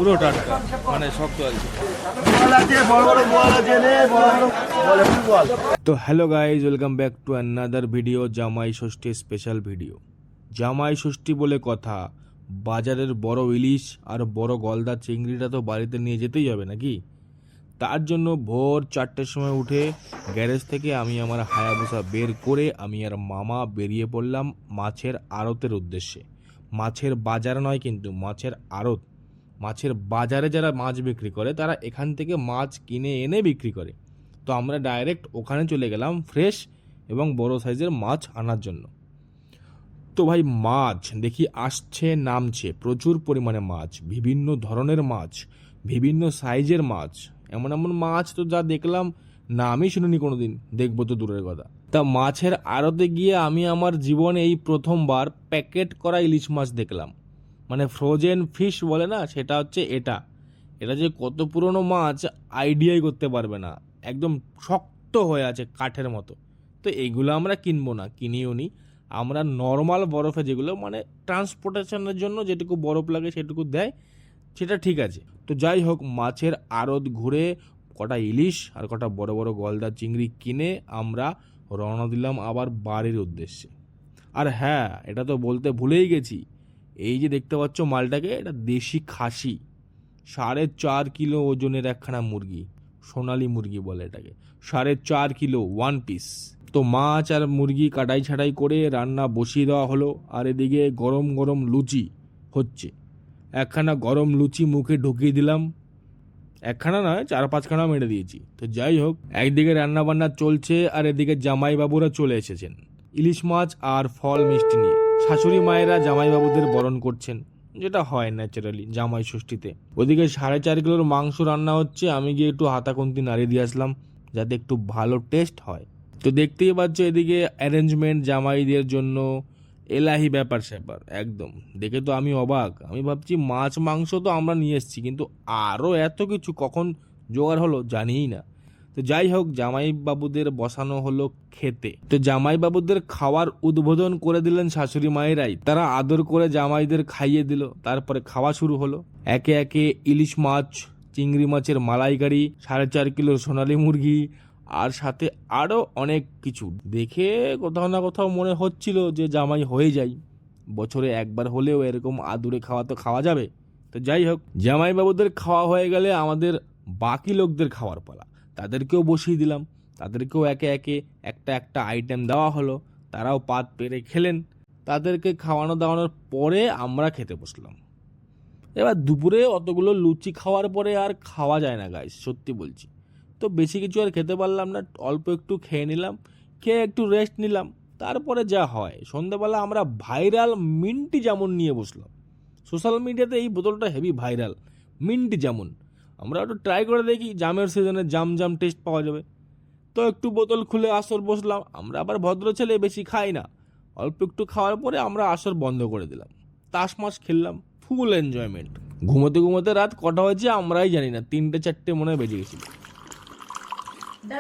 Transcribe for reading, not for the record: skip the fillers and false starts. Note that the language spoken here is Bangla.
পুরো টাটকা, মানে শক্ত আছে। তো hello guys, welcome back to another video, জামাই ষষ্ঠী স্পেশাল ভিডিও। জামাই ষষ্ঠী বলে কথা, বাজারের বড় ইলিশ আর বড় গলদা চিংড়িটা তো বাড়িতে নিয়ে যেতেই হবে নাকি। তার জন্য ভোর 4টের সময় উঠে গ্যারেজ থেকে আমি আমার হায়াবুসা বের করে আমি আর মামা বেরিয়ে পড়লাম মাছের আড়তের উদ্দেশ্যে। মাছের বাজার নয় কিন্তু, মাছের আড়ত। মাছের বাজারে যারা মাছ বিক্রি করে তারা এখান থেকে মাছ কিনে এনে বিক্রি করে। তো আমরা ডাইরেক্ট ওখানে চলে গেলাম ফ্রেশ এবং বড় সাইজের মাছ আনার জন্য। তো ভাই মাছ দেখি আসছে নামছে, প্রচুর পরিমাণে মাছ, বিভিন্ন ধরনের মাছ, বিভিন্ন সাইজের মাছ। এমন এমন মাছ তো যা দেখলাম নামই শুনিনি কোনোদিন, দেখবো তো দূরের কথা। তা মাছের আড়তে গিয়ে আমি আমার জীবনে এই প্রথমবার প্যাকেট করা ইলিশ মাছ দেখলাম, মানে ফ্রোজেন ফিশ বলে না, সেটা হচ্ছে এটা। এটা যে কত পুরনো মাছ আইডিয়াই করতে পারবে না, একদম শক্ত হয়ে আছে কাঠের মতো। তো এইগুলো আমরা কিনবো না, কিনিও নি। আমরা নর্মাল বরফে যেগুলো মানে ট্রান্সপোর্টেশনের জন্য যেটুকু বরফ লাগে সেটুকু দেয়, সেটা ঠিক আছে। তো যাই হোক, মাছের আড়ত ঘুরে কটা ইলিশ আর কটা বড় বড় গলদা চিংড়ি কিনে আমরা রওনা দিলাম আবার বাড়ির উদ্দেশ্যে। আর হ্যাঁ, এটা তো বলতে ভুলেই গেছি, এই যে দেখতে পাচ্ছ মালটাকে, এটা দেশি খাসি, 4.5 কিলো ওজনের একখানা মুরগি, সোনালী মুরগি বলে এটাকে, 4.5 কিলো 1 পিস। তো মাছ আর মুরগি কাটাই ছাটাই করে রান্না বসিয়ে দেওয়া হলো। আর এদিকে গরম গরম লুচি হচ্ছে। একখানা গরম লুচি মুখে ঢুকিয়ে দিলাম, একখানা নয় 4-5খানা মেরে দিয়েছি। তো যাই হোক, একদিকে রান্না বান্না চলছে আর এদিকে জামাইবাবুরা চলে এসেছেন ইলিশ মাছ আর ফল মিষ্টি নিয়ে। শাশুড়ি মায়েরা জামাইবাবুদের বরণ করছেন, যেটা হয় ন্যাচারালি জামাই ষষ্ঠীতে। ওদিকে 4.5 কিলোর মাংস রান্না হচ্ছে, আমি গিয়ে একটু হাতাখুন্তি নাড়িয়ে দিয়ে আসলাম যাতে একটু ভালো টেস্ট হয়। তো দেখতেই পাচ্ছ এদিকে অ্যারেঞ্জমেন্ট জামাইদের জন্য, এলাহি ব্যাপার স্যাপার একদম। দেখে তো আমি অবাক, আমি ভাবছি মাছ মাংস তো আমরা নিয়ে এসেছি, কিন্তু আরও এত কিছু কখন জোগাড় হলো জানিই না। তো যাই হোক, জামাইবাবুদের বসানো হলো খেতে। তো জামাইবাবুদের খাওয়ার উদ্বোধন করে দিলেন শাশুড়ি মায়েরাই। তারা আদর করে জামাইদের খাইয়ে দিল, তারপরে খাওয়া শুরু হলো। একে একে ইলিশ মাছ, চিংড়ি মাছের মালাইকারি, 4.5 কিলোর সোনালী মুরগি, আর সাথে আরও অনেক কিছু। দেখে কোথাও না কোথাও মনে হচ্ছিল যে জামাই হয়ে যাই, বছরে একবার হলেও এরকম আদুরে খাওয়া তো খাওয়া যাবে। তো যাই হোক, জামাইবাবুদের খাওয়া হয়ে গেলে আমাদের বাকি লোকদের খাওয়ার পালা। তাদেরকেও বসিয়ে দিলাম, তাদেরকেও একে একে একটা একটা আইটেম দেওয়া হলো, তারাও পাত পেরে খেলেন। তাদেরকে খাওয়ানো দাওয়ানোর পরে আমরা খেতে বসলাম। এবার দুপুরে অতগুলো লুচি খাওয়ার পরে আর খাওয়া যায় না গাইস, সত্যি বলছি। তো বেশি কিছু আর খেতে পারলাম না, অল্প একটু খেয়ে নিলাম, খেয়ে একটু রেস্ট নিলাম। তারপরে যা হয়, সন্ধ্যাবেলা আমরা ভাইরাল মিন্টি জামুন নিয়ে বসলাম। সোশ্যাল মিডিয়াতে এই বোতলটা হেভি ভাইরাল, মিন্টি জামুন। আমরা একটু ট্রাই করে দেখি, জামের সিজনে জাম জাম টেস্ট পাওয়া যাবে। তো একটু বোতল খুলে আসর বসলাম। আমরা আবার ভদ্র ছেলে, বেশি খাই না। অল্প একটু খাওয়ার পরে আমরা আসর বন্ধ করে দিলাম, তাস মাস খেললাম, ফুল এনজয়মেন্ট। ঘুমোতে ঘুমোতে রাত কটা হয়েছে আমরাই জানি না, 3-4 মনে হয় বেজে গেছিল।